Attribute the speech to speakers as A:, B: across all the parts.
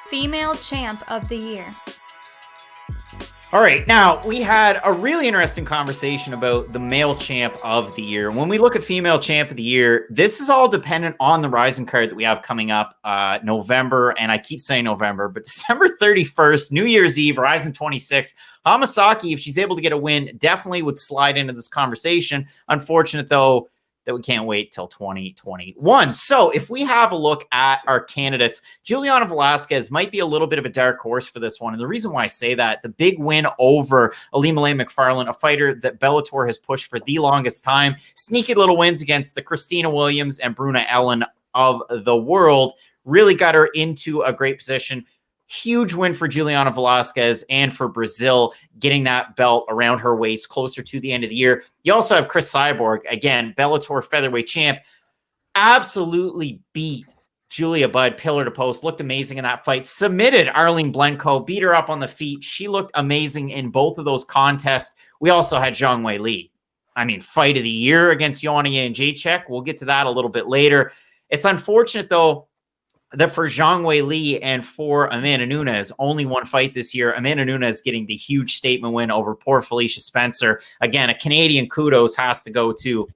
A: Female Champ of the Year.
B: All right, now we had a really interesting conversation about the male champ of the year. When we look at female champ of the year, this is all dependent on the Rising card that we have coming up November, and I keep saying November, but December 31st, New Year's Eve, Rising 26. Hamasaki, if she's able to get a win, definitely would slide into this conversation. Unfortunate, though, that we can't wait till 2021. So if we have a look at our candidates, Giuliana Velasquez might be a little bit of a dark horse for this one. And the reason why I say that, the big win over Ilima-Lei Macfarlane, a fighter that Bellator has pushed for the longest time, sneaky little wins against the Christina Williams and Bruna Ellen of the world, really got her into a great position. Huge win for Giuliana Velasquez and for Brazil, getting that belt around her waist closer to the end of the year. You also have Cris Cyborg, again, Bellator featherweight champ, absolutely beat Julia Budd pillar to post, looked amazing in that fight, submitted Arlene Blencowe, beat her up on the feet. She looked amazing in both of those contests. We also had Zhang Weili. I mean, fight of the year against Joanna Jędrzejczyk. We'll get to that a little bit later. It's unfortunate, though, that for Zhang Weili and for Amanda Nunes, only one fight this year. Amanda Nunes getting the huge statement win over poor Felicia Spencer. Again, a Canadian kudos has to go to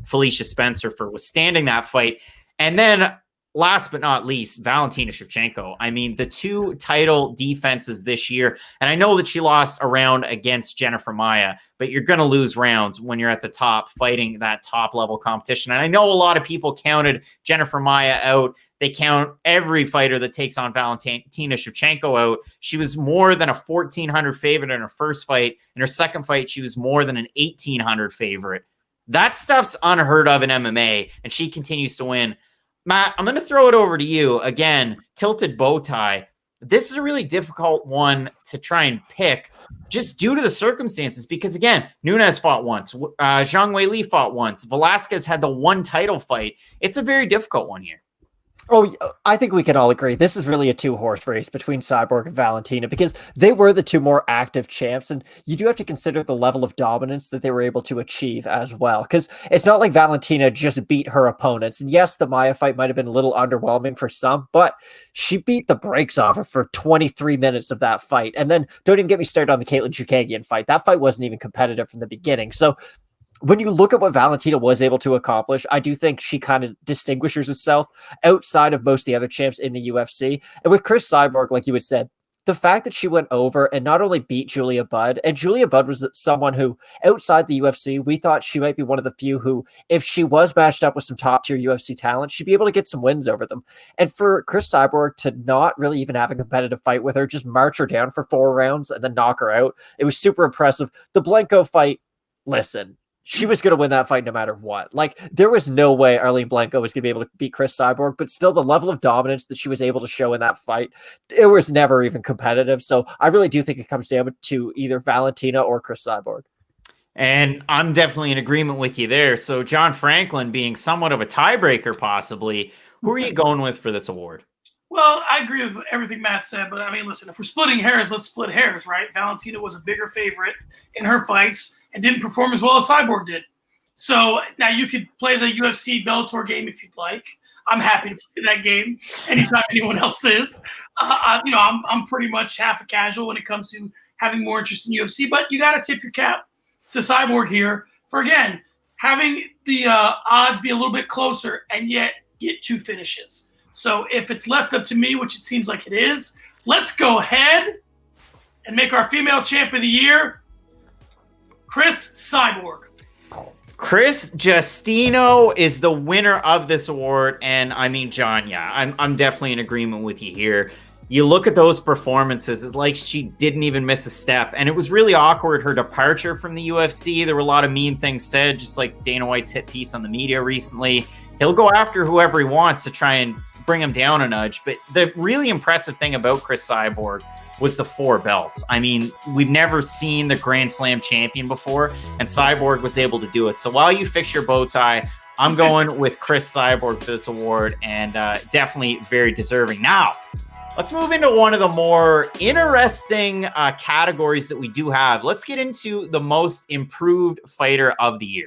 B: Felicia Spencer for withstanding that fight. And then last but not least, Valentina Shevchenko. I mean, the two title defenses this year, and I know that she lost a round against Jennifer Maia, but you're going to lose rounds when you're at the top fighting that top level competition. And I know a lot of people counted Jennifer Maia out. They count every fighter that takes on Valentina Shevchenko out. She was more than a 1,400 favorite in her first fight. In her second fight, she was more than an 1,800 favorite. That stuff's unheard of in MMA, and she continues to win. Matt, I'm going to throw it over to you. Again, tilted bow tie. This is a really difficult one to try and pick just due to the circumstances because, again, Nunes fought once. Zhang Weili fought once. Velasquez had the one title fight. It's a very difficult one here.
C: Oh, I think we can all agree. This is really a two-horse race between Cyborg and Valentina because they were the two more active champs, and you do have to consider the level of dominance that they were able to achieve as well, because it's not like Valentina just beat her opponents. And yes, the Maia fight might have been a little underwhelming for some, but she beat the brakes off her for 23 minutes of that fight. And then don't even get me started on the Caitlin Chukagian fight. That fight wasn't even competitive from the beginning. So when you look at what Valentina was able to accomplish, I do think she kind of distinguishes herself outside of most of the other champs in the UFC. And with Cris Cyborg, like you had said, the fact that she went over and not only beat Julia Budd, and Julia Budd was someone who, outside the UFC, we thought she might be one of the few who, if she was matched up with some top-tier UFC talent, she'd be able to get some wins over them. And for Cris Cyborg to not really even have a competitive fight with her, just march her down for 4 rounds and then knock her out, it was super impressive. The Blencowe fight, listen, she was going to win that fight no matter what. Like, there was no way Arlene Blencowe was going to be able to beat Cris Cyborg, but still the level of dominance that she was able to show in that fight, it was never even competitive. So I really do think it comes down to either Valentina or Cris Cyborg.
B: And I'm definitely in agreement with you there. So John Franklin being somewhat of a tiebreaker possibly, who are you going with for this award?
D: Well, I agree with everything Matt said, but I mean, listen, if we're splitting hairs, let's split hairs, right? Valentina was a bigger favorite in her fights and didn't perform as well as Cyborg did. So now you could play the UFC Bellator game if you'd like. I'm happy to play that game anytime anyone else is. I'm pretty much half a casual when it comes to having more interest in UFC, but you got to tip your cap to Cyborg here for, again, having the odds be a little bit closer and yet get 2 finishes. So if it's left up to me, which it seems like it is, let's go ahead and make our female champ of the year, Cris Cyborg.
B: Chris Justino is the winner of this award. And I mean, John, yeah, I'm definitely in agreement with you here. You look at those performances, it's like she didn't even miss a step. And it was really awkward, her departure from the UFC. There were a lot of mean things said, just like Dana White's hit piece on the media recently. He'll go after whoever he wants to try and bring him down a nudge. But the really impressive thing about Cris Cyborg was the 4 belts. I mean, we've never seen the Grand Slam champion before, and Cyborg was able to do it. So while you fix your bow tie, I'm going with Cris Cyborg for this award, and definitely very deserving. Now, let's move into one of the more interesting categories that we do have. Let's get into the most improved fighter of the year.